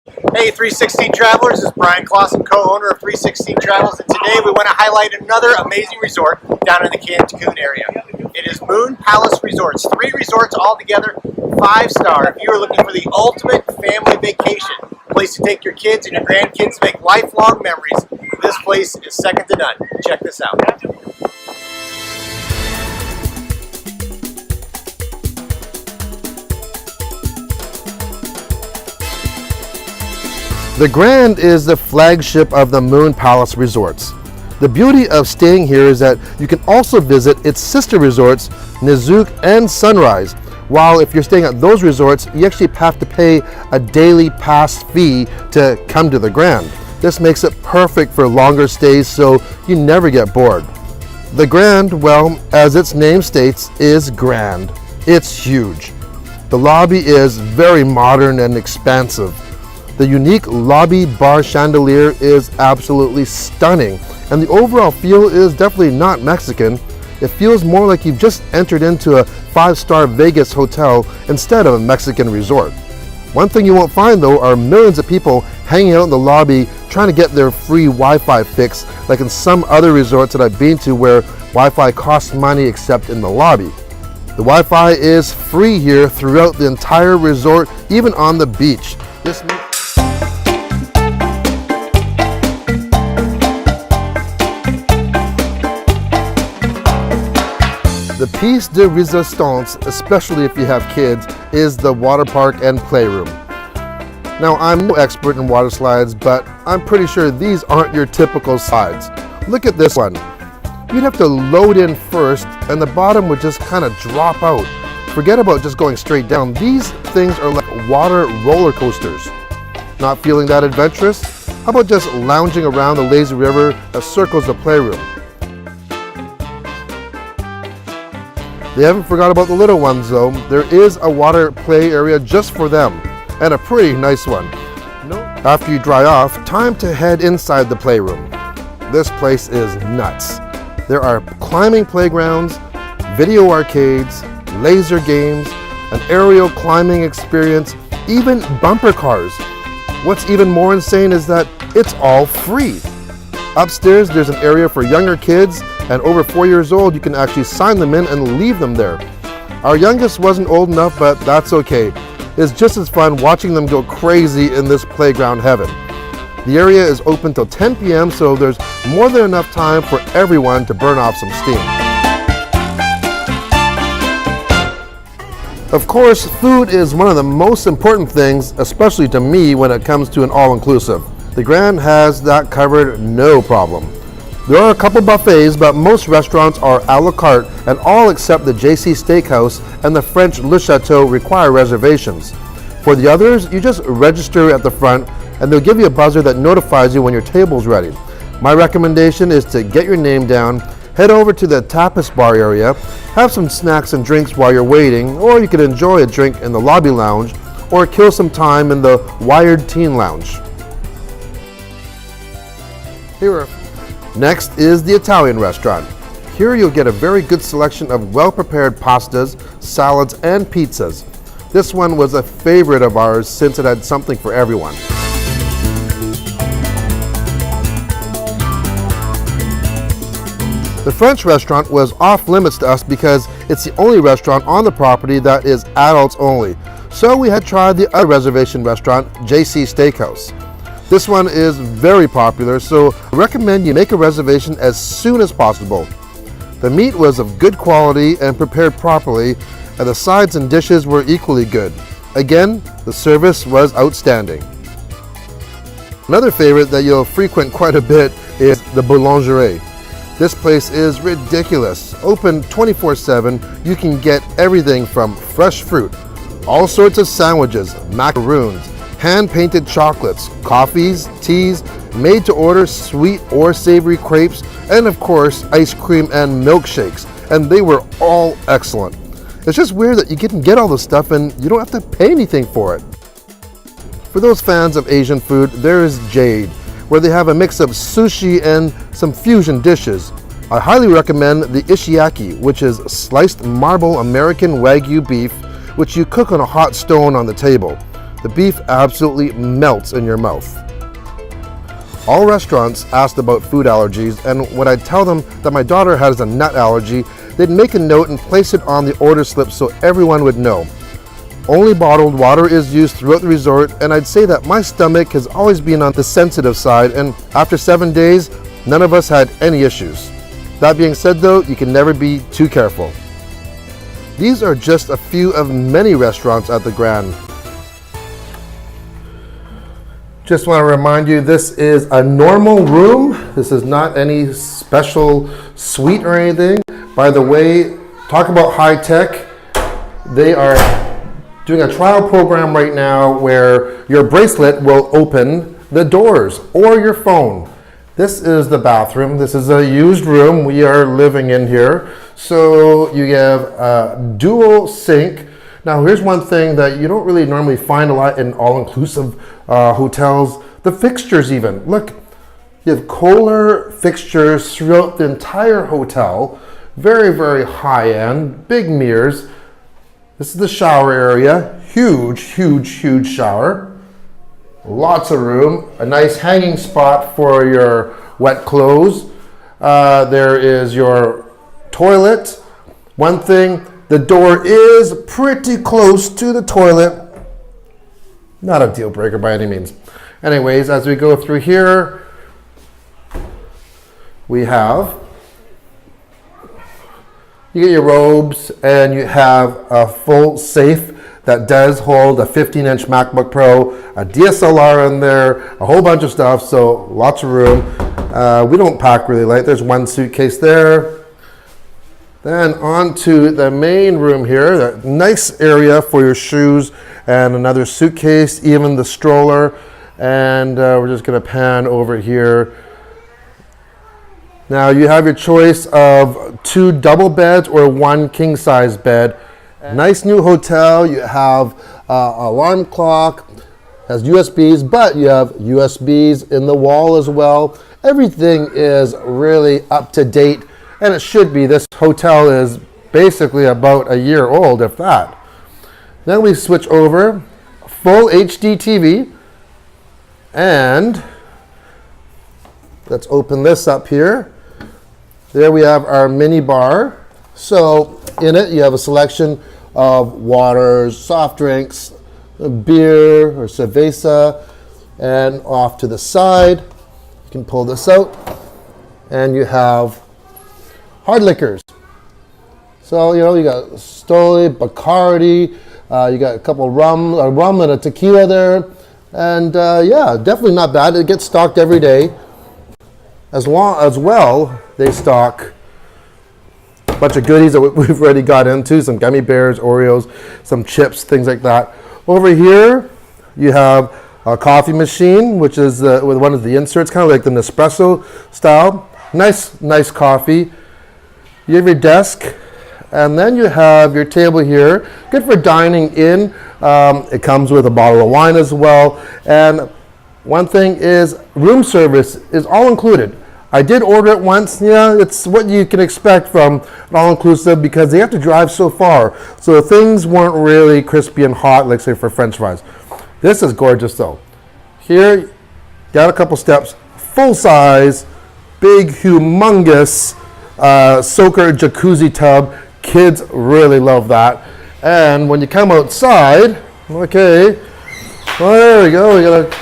Hey 316 Travelers, this is Brian Clausen, co-owner of 316 Travels, and today we want to highlight another amazing resort down in the Cancun area. It is Moon Palace Resorts, 3 resorts all together, 5-star. If you are looking for the ultimate family vacation, place to take your kids and your grandkids to make lifelong memories, this place is second to none. Check this out. The Grand is the flagship of the Moon Palace Resorts. The beauty of staying here is that you can also visit its sister resorts, Nizuc and Sunrise, while if you're staying at those resorts, you actually have to pay a daily pass fee to come to the Grand. This makes it perfect for longer stays so you never get bored. The Grand, well, as its name states, is grand. It's huge. The lobby is very modern and expansive. The unique lobby bar chandelier is absolutely stunning, and the overall feel is definitely not Mexican. It feels more like you've just entered into a 5-star Vegas hotel instead of a Mexican resort. One thing you won't find though are millions of people hanging out in the lobby trying to get their free Wi-Fi fix, like in some other resorts that I've been to where Wi-Fi costs money except in the lobby. The Wi-Fi is free here throughout the entire resort, even on the beach. The piece de resistance, especially if you have kids, is the water park and playroom. Now, I'm no expert in water slides, but I'm pretty sure these aren't your typical slides. Look at this one. You'd have to load in first, and the bottom would just kind of drop out. Forget about just going straight down. These things are like water roller coasters. Not feeling that adventurous? How about just lounging around the lazy river that circles the playroom? They haven't forgot about the little ones though. There is a water play area just for them, and a pretty nice one. After you dry off, time to head inside the playroom. This place is nuts. There are climbing playgrounds, video arcades, laser games, an aerial climbing experience, even bumper cars. What's even more insane is that it's all free. Upstairs, there's an area for younger kids, and over 4 years old, you can actually sign them in and leave them there. Our youngest wasn't old enough, but that's okay. It's just as fun watching them go crazy in this playground heaven. The area is open till 10 p.m., so there's more than enough time for everyone to burn off some steam. Of course, food is one of the most important things, especially to me when it comes to an all-inclusive. The Grand has that covered, no problem. There are a couple buffets, but most restaurants are a la carte, and all except the JC Steakhouse and the French Le Chateau require reservations. For the others, you just register at the front, and they'll give you a buzzer that notifies you when your table's ready. My recommendation is to get your name down, head over to the tapas bar area, have some snacks and drinks while you're waiting, or you can enjoy a drink in the lobby lounge, or kill some time in the Wired Teen Lounge. Next is the Italian restaurant. Here you'll get a very good selection of well-prepared pastas, salads, and pizzas. This one was a favorite of ours since it had something for everyone. The French restaurant was off limits to us because it's the only restaurant on the property that is adults only. So we had tried the other reservation restaurant, JC Steakhouse. This one is very popular, so I recommend you make a reservation as soon as possible. The meat was of good quality and prepared properly, and the sides and dishes were equally good. Again, the service was outstanding. Another favorite that you'll frequent quite a bit is the Boulangerie. This place is ridiculous. Open 24/7, you can get everything from fresh fruit, all sorts of sandwiches, macaroons, hand-painted chocolates, coffees, teas, made-to-order sweet or savory crepes, and of course, ice cream and milkshakes. And they were all excellent. It's just weird that you can get all this stuff and you don't have to pay anything for it. For those fans of Asian food, there is Jade, where they have a mix of sushi and some fusion dishes. I highly recommend the ishiyaki, which is sliced marble American Wagyu beef, which you cook on a hot stone on the table. The beef absolutely melts in your mouth. All restaurants asked about food allergies, and when I tell them that my daughter has a nut allergy, they'd make a note and place it on the order slip so everyone would know. Only bottled water is used throughout the resort, and I'd say that my stomach has always been on the sensitive side, and after 7 days, none of us had any issues. That being said though, you can never be too careful. These are just a few of many restaurants at the Grand. Just want to remind you, this is a normal room. This is not any special suite or anything. By the way, talk about high tech. They are doing a trial program right now where your bracelet will open the doors or your phone. This is the bathroom. This is a used room we are living in here. So you have a dual sink. Now here's one thing that you don't really normally find a lot in all-inclusive hotels, the fixtures even. Look, you have Kohler fixtures throughout the entire hotel. Very, very high-end, big mirrors. This is the shower area. Huge, huge, huge shower. Lots of room. A nice hanging spot for your wet clothes. There is your toilet. One thing, the door is pretty close to the toilet. Not a deal breaker by any means. Anyways, as we go through here, we have, you get your robes and you have a full safe that does hold a 15-inch MacBook Pro, a DSLR in there, a whole bunch of stuff, so lots of room. We don't pack really light. There's one suitcase there. Then on to the main room here, that nice area for your shoes and another suitcase, even the stroller. And we're just gonna pan over here. Now you have your choice of 2 double beds or 1 king size bed. Nice new hotel. You have alarm clock, has USBs, but you have USBs in the wall as well. Everything is really up to date. And it should be. This hotel is basically about a year old, if that. Then we switch over, full HD TV, and let's open this up here. There we have our mini bar. So in it, you have a selection of waters, soft drinks, beer or cerveza, and off to the side, you can pull this out, and you have hard liquors. So, you know, you got Stoli, Bacardi, you got a couple of rum and a tequila there. And yeah, definitely not bad. It gets stocked every day. As well, they stock a bunch of goodies that we've already got into, some gummy bears, Oreos, some chips, things like that. Over here, you have a coffee machine, which is with one of the inserts, kind of like the Nespresso style. Nice coffee. You have your desk, and then you have your table here. Good for dining in. It comes with a bottle of wine as well. And one thing is, room service is all included. I did order it once. Yeah, it's what you can expect from an all-inclusive because they have to drive so far. So things weren't really crispy and hot, like say for French fries. This is gorgeous though. Here, got a couple steps, full size, big, humongous soaker jacuzzi tub. Kids really love that. And when you come outside, okay, well, there we go. We got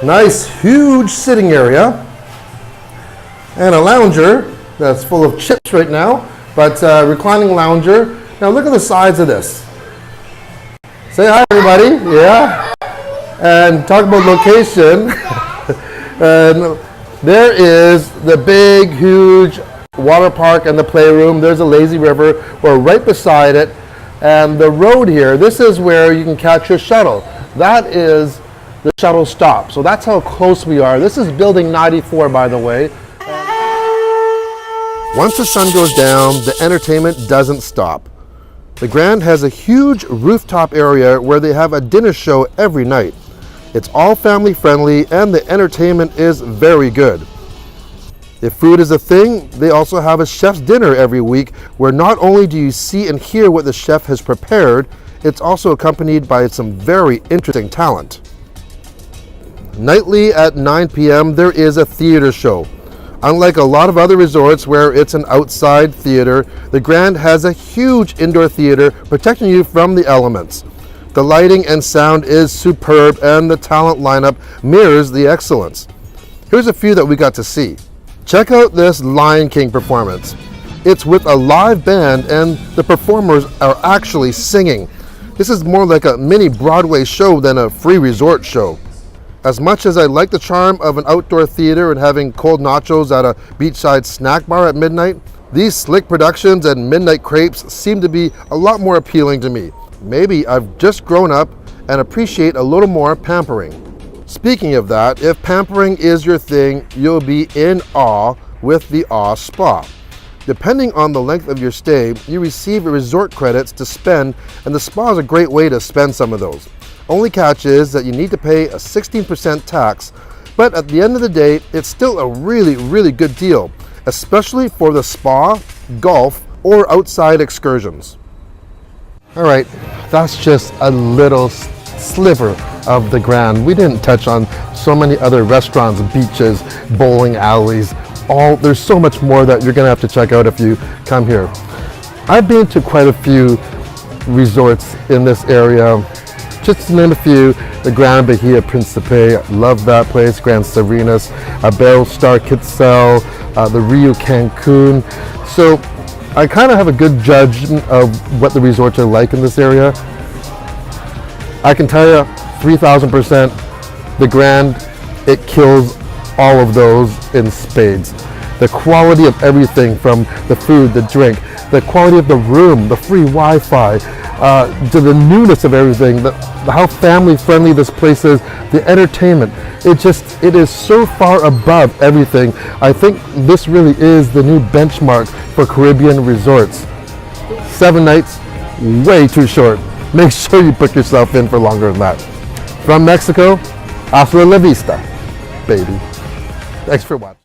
a nice, huge sitting area and a lounger that's full of chips right now, but reclining lounger. Now look at the size of this. Say hi, everybody. Yeah. And talk about location. And there is the big, huge water park and the playroom. There's a lazy river. We're right beside it. And the road here, this is where you can catch your shuttle. That is the shuttle stop. So that's how close we are. This is building 94, by the way. Once the sun goes down, the entertainment doesn't stop. The Grand has a huge rooftop area where they have a dinner show every night. It's all family friendly and the entertainment is very good. If food is a thing, they also have a chef's dinner every week where not only do you see and hear what the chef has prepared, it's also accompanied by some very interesting talent. Nightly at 9 p.m. there is a theater show. Unlike a lot of other resorts where it's an outside theater, the Grand has a huge indoor theater protecting you from the elements. The lighting and sound is superb and the talent lineup mirrors the excellence. Here's a few that we got to see. Check out this Lion King performance. It's with a live band and the performers are actually singing. This is more like a mini Broadway show than a free resort show. As much as I like the charm of an outdoor theater and having cold nachos at a beachside snack bar at midnight, these slick productions and midnight crepes seem to be a lot more appealing to me. Maybe I've just grown up and appreciate a little more pampering. Speaking of that, if pampering is your thing, you'll be in awe with the Awe Spa. Depending on the length of your stay, you receive resort credits to spend, and the spa is a great way to spend some of those. Only catch is that you need to pay a 16% tax, but at the end of the day, it's still a really good deal, especially for the spa, golf, or outside excursions. All right, that's just a little sliver of the Grand. We didn't touch on so many other restaurants, beaches, bowling alleys. There's so much more that you're gonna have to check out if you come here. I've been to quite a few resorts in this area. Just to name a few, the Grand Bahia Principe, love that place, Grand Serenas, Bell Star Quetzal, the Rio Cancun. So I kind of have a good judgment of what the resorts are like in this area. I can tell you 3,000%, the Grand, it kills all of those in spades. The quality of everything from the food, the drink, the quality of the room, the free Wi-Fi, to the newness of everything, how family friendly this place is, the entertainment. It is so far above everything. I think this really is the new benchmark for Caribbean resorts. 7 nights, way too short. Make sure you book yourself in for longer than that. From Mexico, hasta la vista, baby. Thanks for watching.